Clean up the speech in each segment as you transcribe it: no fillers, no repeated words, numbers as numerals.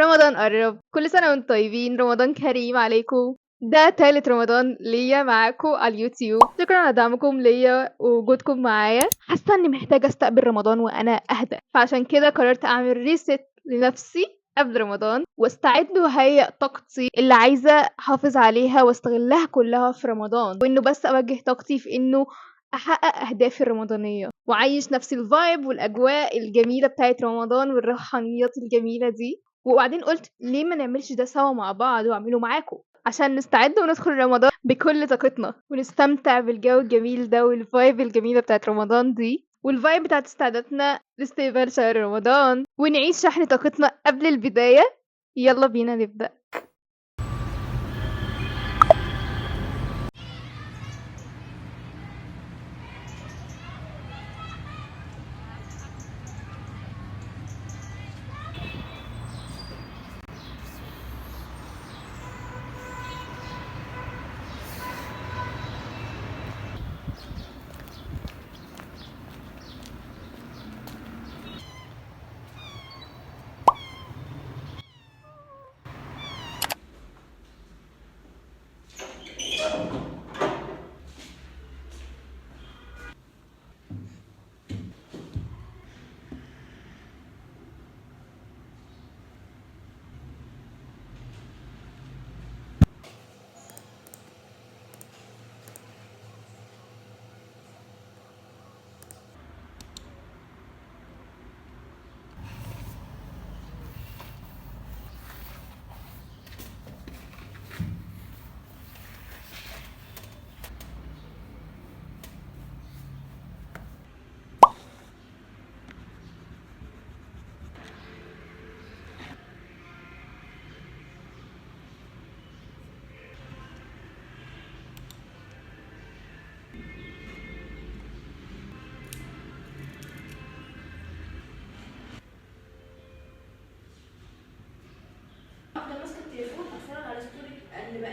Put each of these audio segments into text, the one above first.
رمضان قرب، كل سنة وانتم طيبين، رمضان كريم عليكم. ده تالت رمضان ليا معاكم على اليوتيوب. شكرا على دعمكم ليا ووجودكم معايا. حاسه اني محتاجه استقبل رمضان وانا اهدى، فعشان كده قررت اعمل ريست لنفسي قبل رمضان واستعد وهيئ طاقتي اللي عايزه احافظ عليها واستغلها كلها في رمضان، وانه بس اوجه طاقتي في انه احقق اهدافي الرمضانيه واعيش نفس الفايب والاجواء الجميله بتاعت رمضان والروحانيات الجميله دي. وبعدين قلت ليه ما نعملش ده سوا مع بعض واعمله معاكم عشان نستعد وندخل رمضان بكل طاقتنا ونستمتع بالجو الجميل ده والفايب الجميله بتاعت رمضان دي والفايب بتاعت استعدادنا لاستقبال شهر رمضان ونعيش شحن طاقتنا قبل البدايه. يلا بينا نبدأ. افضل ماسكه التليفون اتفرج على ستوري، اقلب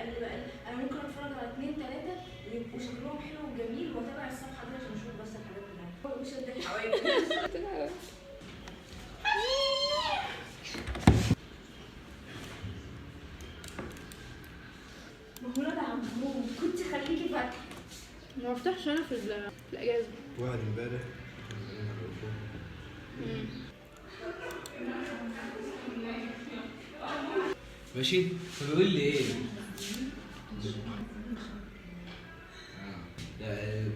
انا ممكن اتفرج على 2 3 ويبقوا شكلهم حلو وجميل واتابع الصفحه دي عشان اشوف بس الحاجات بتاعتها مش قد الحواجب. مهولة يا عمو كنت خليكي فاتحه. ما بفتحش انا في الاجازه. واحد امبارح ماشي فبيقول لي ايه؟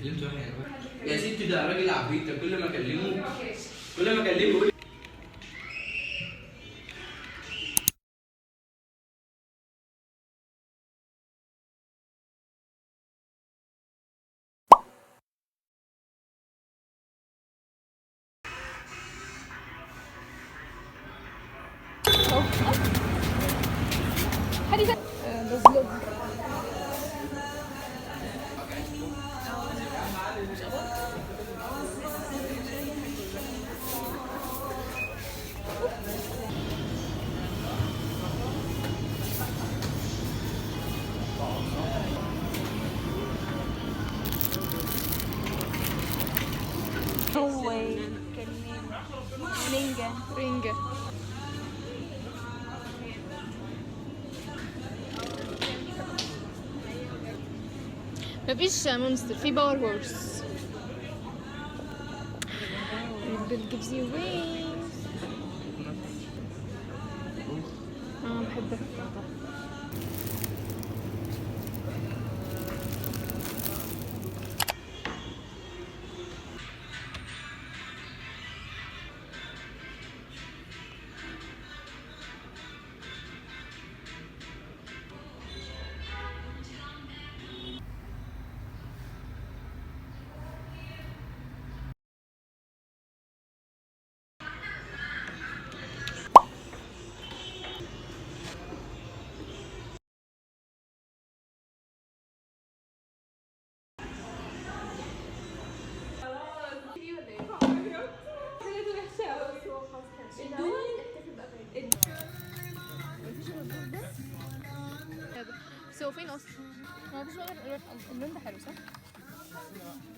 كلمته يا ستي ده راجل عبيط، كل ما اكلمه يقول هو رنجة مفيش مونستر، في باور هورس. It gives you wings. بحبها. بس هو فين اصلا؟ هو مفيش غير اللون ده حلو صح؟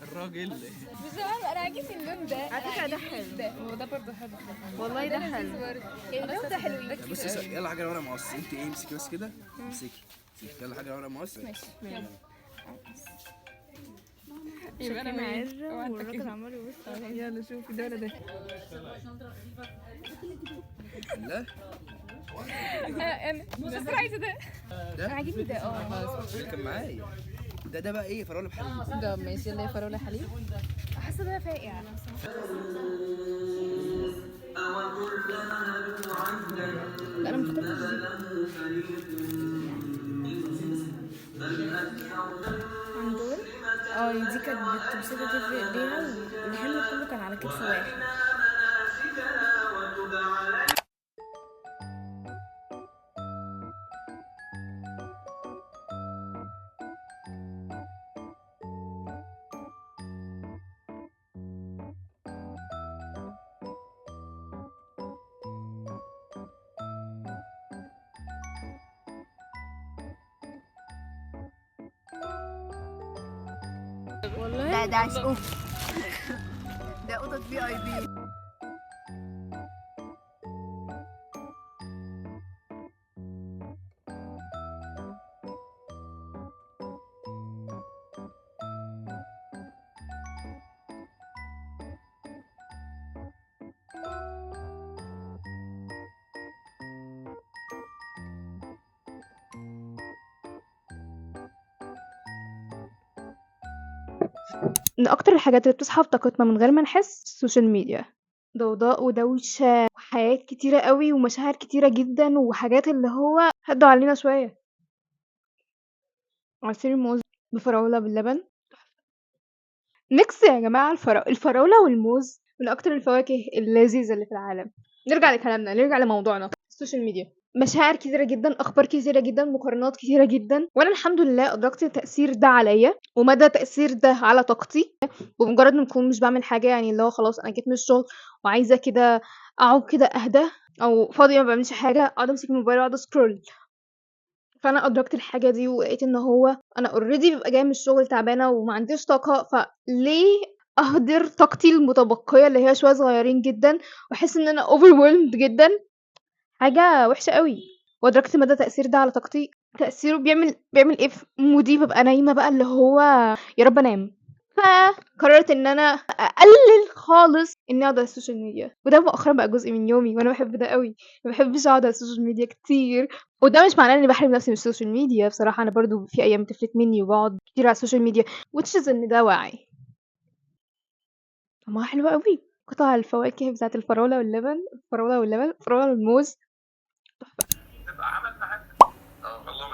الراجل بس انا عاجبني اللون ده. على فكرة ده حلو. وده برضه حلو. والله ده حلو. يعني اللون ده حلوين. بص يلا حاجه ورقه مقص. انت ايه امسكي بس كده، امسكي. يلا حاجه ورقه مقص. ماشي يبقى انا معزه والراجل عمال يبص عليا. يلا شوفي ده ولا ده. لا انا بس عايزه ده. ده عاجبني ده. اللي كان معايا ده بقى ايه، فراوله بحليب. ده ماشي اللي هي فراوله حليب. حاسه ده فاقع. لا انا مختلفه عن دول دي كانت بتمسكها كتف ايديها والحمل كله كان على كتف واحد. والله ده عشقه. ده اوضه VIP. من اكتر الحاجات اللي بتسحب طاقتنا من غير ما نحس السوشيال ميديا. ضوضاء ودوشة وحياة كتيرة قوي ومشاعر كتيرة جدا وحاجات اللي هو هدوا علينا شوية. عصير موز بفراولة باللبن. ميكس يا جماعة. الفراولة والموز من أكتر الفواكه اللذيذة اللي في العالم. نرجع لكلامنا، نرجع لموضوعنا. السوشيال ميديا مشاعر كتيرة جدا، أخبار كتيرة جدا، مقارنات كتيرة جدا، وأنا الحمد لله أدركت التأثير ده عليا ومدى تأثير ده على طاقتي. بمجرد ما أكون مش بعمل حاجة، يعني اللي هو خلاص أنا جيت من الشغل وعايزة كده أقعد كده أهدى أو فاضية ما بعملش حاجة، أقعد أمسك الموبايل وأقعد أسكرول. فانا ادركت الحاجه دي ولقيت ان هو انا اوريدي ببقى جايه من الشغل تعبانه وما عنديش طاقه، فليه اهدر طاقتي المتبقيه اللي هي شويه صغيرين جدا واحس ان انا overwhelmed جدا. حاجه وحشه قوي. وادركت مدى تاثير ده على طاقتي. تاثيره بيعمل ايه في مودي. ببقى نايمه بقى اللي هو يا رب انام. فقررت ان انا اقلل خالص اني اقعد على السوشيال ميديا، وده مؤخرا بقى جزء من يومي وانا بحب ده قوي. ما بحبش اقعد على السوشيال ميديا كتير، وده مش معناه اني بحرم نفسي من السوشيال ميديا. بصراحه انا برضو في ايام تفلت مني وبقعد كتير على السوشيال ميديا which is ان ده واعي. طعمها حلو قوي. قطع الفواكه بتاعت الفراوله واللبن، الفراوله والموز. والله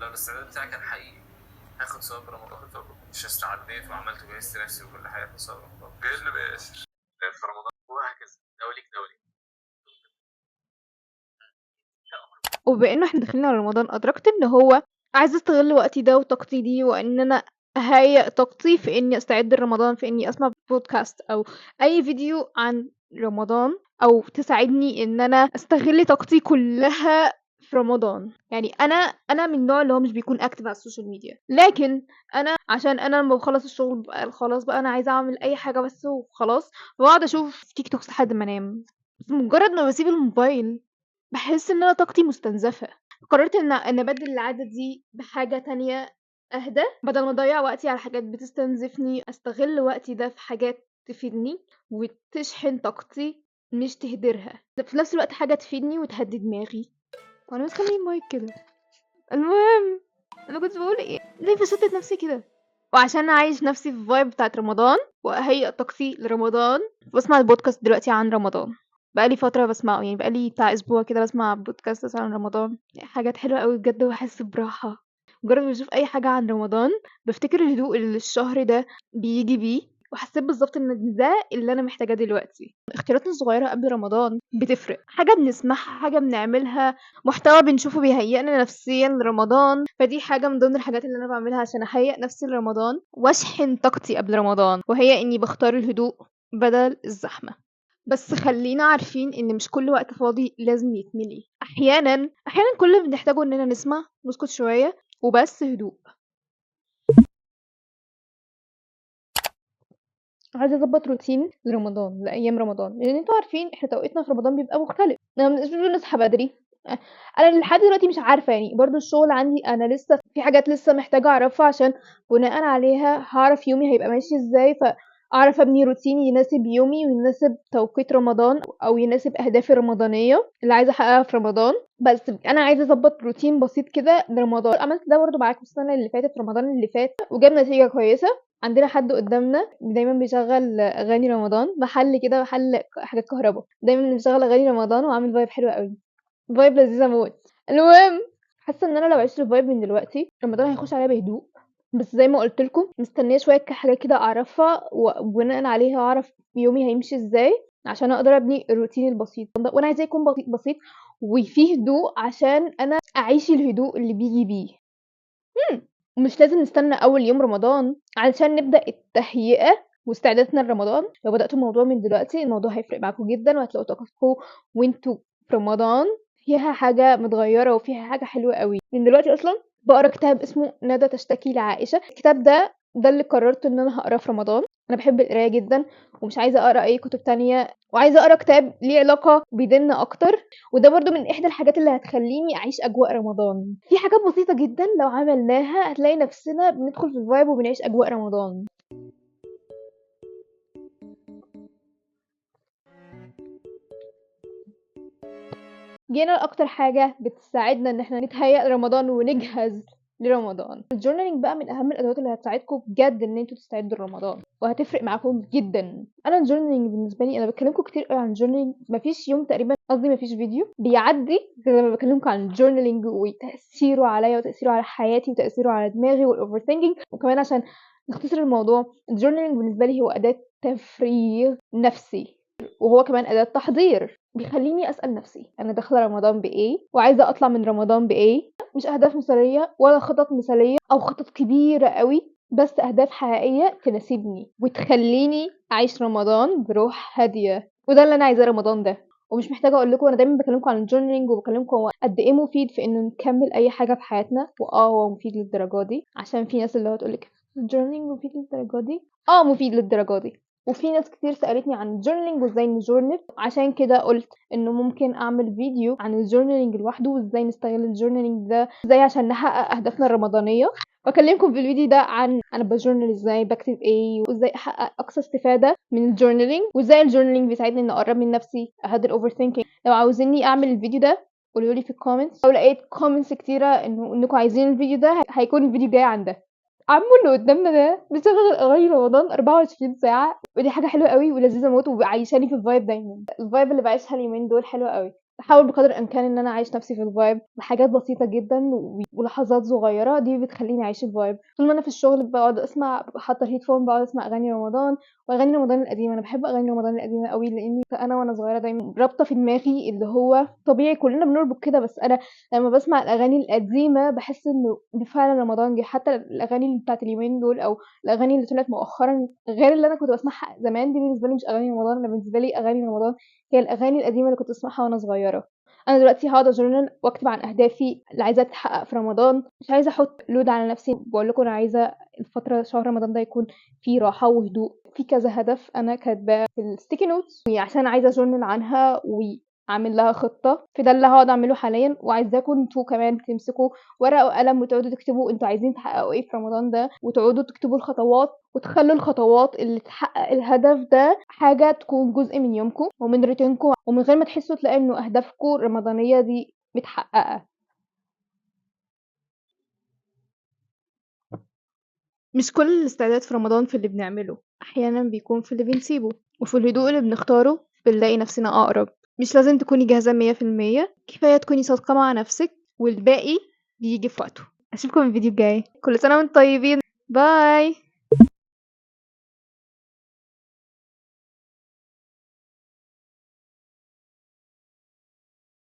لو الاستعداد بتاعي كان حقيقي هاخد ثواب رمضان. مش استعديت وعملت وجهزت نفسي وكل حاجه في ثواب رمضان. جاي لنا باسر في رمضان وهكذا دولي. وبما انه احنا داخلين على رمضان ادركت ان هو عايزه استغل وقتي ده وطاقتي دي، وان انا اهيئ طاقتي في اني استعد لرمضان، في اني اسمع بودكاست او اي فيديو عن رمضان او تساعدني ان انا استغل طاقتي كلها في رمضان. يعني انا من النوع اللي هو مش بيكون اكتف على السوشيال ميديا، لكن انا عشان انا لما بخلص الشغل بقى خلاص بقى انا عايزه اعمل اي حاجه بس وخلاص، بقعد اشوف تيك توك لحد ما انام. مجرد ما بسيب الموبايل باحس إن أنا طاقتي مستنزفة. قررت إن أبدِّل العادة دي بحاجة تانية أهدى، بدل ما أضيّع وقتي على حاجات بتستنزفني، أستغل وقتي ده في حاجات تفيدني وتشحن طاقتي مش تهدرها، في نفس الوقت حاجة تفيدني وتهدّي دماغي. وأنا ماسكة المايك كده. المهم أنا كنت باقول إيه، ليه باشتت نفسي كده؟ وعشان أعيّش نفسي في vibe بتاعة رمضان وأهيّئ طاقتي لرمضان، باسمع البودكاست دلوقتي عن رمضان. بقى لي فترة باسمعه، يعني بقى لي بتاع أسبوع كده باسمع بودكاست عن رمضان. حاجات حلوة أوي بجد وباحس براحة. مجرد ما باشوف أي حاجة عن رمضان بافتكر الهدوء اللي الشهر ده بييجي بيه، وحسيت بالضبط إن ده اللي أنا محتاجاه دلوقتي. اختياراتنا الصغيرة قبل رمضان بتفرق. حاجة بنسمعها، حاجة بنعملها، محتوى بنشوفه بيهيئنا نفسيًا لرمضان، فدي حاجة من ضمن الحاجات اللي أنا باعملها عشان أهيئ نفسي لرمضان وأشحن طاقتي قبل رمضان، وهي إني باختار الهدوء بدل الزحمة. بس خلّينا عارفين إن مش كل وقت فاضي لازم يتملي. أحيانًا كل اللي بنحتاجه إننا نسمع، نسكت شوية وبس هدوء. عايزة اضبط روتين لرمضان، لايام رمضان، لان انتوا عارفين احنا توقيتنا في رمضان بيبقى مختلف. مش بنصحى بدري. انا لحد دلوقتي مش عارفه، يعني برضو الشغل عندي انا لسه في حاجات لسه محتاجه اعرفها، عشان بناء عليها هعرف يومي هيبقى ماشي ازاي، فاعرف ابني روتين يناسب يومي ويناسب توقيت رمضان او يناسب اهدافي الرمضانيه اللي عايزه احققها في رمضان. بس انا عايزه اظبط روتين بسيط كده لرمضان. عملت ده برضو معاكم السنه اللي فاتت، رمضان اللي فات، وجاب نتيجه كويسه. عندنا حد قدامنا دايما بيشغل اغاني رمضان، محل كده، محل حاجات كهرباء، دايما بيشغل اغاني رمضان وعامل فايب حلوه قوي، فايب لذيذه موت. المهم، حاسه ان انا لو عشت الفايب من دلوقتي رمضان هيخش عليا بهدوء. بس زي ما قلت لكم مستنيه شويه حاجات كده اعرفها، وبناء عليها اعرف يومي هيمشي ازاي عشان اقدر ابني الروتين البسيط ده. وانا عايزاه يكون بسيط بسيط وفيه هدوء عشان انا اعيش الهدوء اللي بيجي بيه. ومش لازم نستنى اول يوم رمضان علشان نبدا التهيئه واستعداداتنا لرمضان. لو بداتوا الموضوع من دلوقتي الموضوع هيفرق معاكم جدا، وهتلاقوا طاقتكم وانتوا في رمضان فيها حاجه متغيره وفيها حاجه حلوه قوي. من دلوقتي اصلا بقرا كتاب اسمه ندى تشتكي لعائشه. الكتاب ده اللي قررت ان انا هقراه في رمضان. انا بحب القرايه جدا ومش عايزه اقرا اي كتب تانية، وعايزه اقرا كتاب ليه علاقه بديننا اكتر. وده برضو من احدى الحاجات اللي هتخليني اعيش اجواء رمضان. في حاجات بسيطه جدا لو عملناها هتلاقي نفسنا بندخل في الفايب وبنعيش اجواء رمضان. جينا لاكتر حاجه بتساعدنا ان احنا نتهيأ لرمضان ونجهز لرمضان. الجورنالينج بقى من اهم الادوات اللي هتساعدكم بجد ان انتوا تستعدوا لرمضان، وهتفرق معاكم جدا. انا الجورنالينج بالنسبه لي، انا بكلمكم كتير قوي عن الجورنالينج، مفيش يوم تقريبا، قصدي مفيش فيديو بيعدي غير لما بكلمكم عن الجورنالينج وتاثيره عليا وتاثيره على حياتي وتاثيره على دماغي والاوفر ثينكينج. وكمان عشان نختصر الموضوع، الجورنالينج بالنسبه لي هو اداه تفريغ نفسي، وهو كمان اداه تحضير. بيخليني اسال نفسي انا داخله رمضان بايه، وعايزه اطلع من رمضان بايه. مش اهداف مثاليه ولا خطط مثاليه او خطط كبيره قوي، بس اهداف حقيقيه تناسبني وتخليني اعيش رمضان بروح هاديه. وده اللي انا عايزاه رمضان ده. ومش محتاجه اقول لكم، انا دايما بكلمكم عن الجورنالينج وبكلمكم هو قد ايه مفيد في انه نكمل اي حاجه في حياتنا. هو مفيد للدرجه دي، عشان في ناس اللي هو تقولك الجورنالينج مفيد للدرجه دي. مفيد للدرجه دي. وفي ناس كتير سألتني عن الجورنالينج وازاي نجورنال، عشان كده قلت انه ممكن اعمل فيديو عن الجورنالينج لوحده وازاي نستغل الجورنالينج ده ازاي عشان نحقق اهدافنا الرمضانيه. واكلمكم في الفيديو ده عن انا بجورنال ازاي، بكتب ايه، وازاي احقق اقصى استفاده من الجورنالينج، وازاي الجورنالينج بيساعدني ان اقرب من نفسي، اهدي الاوفر ثينكينج. لو عاوزيني اعمل الفيديو ده قولوا لي في الكومنتس. لو لقيت كومنتس كتيره انكم عايزين الفيديو ده، هيكون الفيديو جاي عن ده. عمو اللي قدامنا ده بيشغل اغاني رمضان 24 ساعه، ودي حاجه حلوه قوي ولذيذه موت، وعايشاني في الفايب. دايما الفايب اللي بعيشها اليومين دول حلوه قوي. بحاول بقدر الامكان ان انا اعيش نفسي في الفايب بحاجات بسيطه جدا ولحظات صغيره، دي بتخليني اعيش الفايب. طول ما انا في الشغل بقعد اسمع، حاطه الهيدفون، بقعد اسمع اغاني رمضان واغاني رمضان القديمه. انا بحب اغاني رمضان القديمه قوي، لاني انا وانا صغيره دايما رابطه في دماغي اللي هو طبيعي كلنا بنربط كده، بس انا لما بسمع الاغاني القديمه بحس انه فعلا رمضان جه. حتى الاغاني اللي بتاعت اليومين دول او الاغاني اللي طلعت مؤخرا غير اللي انا كنت بسمعها زمان، دي بالنسبه لي مش اغاني رمضان. انا بالنسبه لي اغاني رمضان هي الاغاني القديمه اللي كنت اسمعها وانا صغيره. انا دلوقتي هقعد اجورنال واكتب عن اهدافي اللي عايزه تتحقق في رمضان. مش عايزه احط لود على نفسي، بقول لكم انا عايزه الفتره شهر رمضان ده يكون فيه راحه وهدوء. في كذا هدف انا كاتباه في الستيكي نوتس عشان عايزه اجورنال عنها وعامل لها خطه. في ده اللي هقعد اعمله حاليا، وعايزاكم انتوا كمان تمسكوا ورقه وقلم وتقعدوا تكتبوا انتوا عايزين تحققوا ايه في رمضان ده، وتقعدوا تكتبوا الخطوات، وتخلوا الخطوات اللي تحقق الهدف ده حاجه تكون جزء من يومكم ومن روتينكم، ومن غير ما تحسوا تلاقي انه اهدافكم الرمضانيه دي متحققه. مش كل الاستعداد في رمضان في اللي بنعمله، احيانا بيكون في اللي بنسيبه، وفي الهدوء اللي بنختاره بنلاقي نفسنا اقرب. مش لازم تكوني جاهزة 100%، كفاية تكوني صادقة مع نفسك، والباقي بيجي في وقته. اشوفكم الفيديو الجاي. كل سنة وانتم طيبين. باي.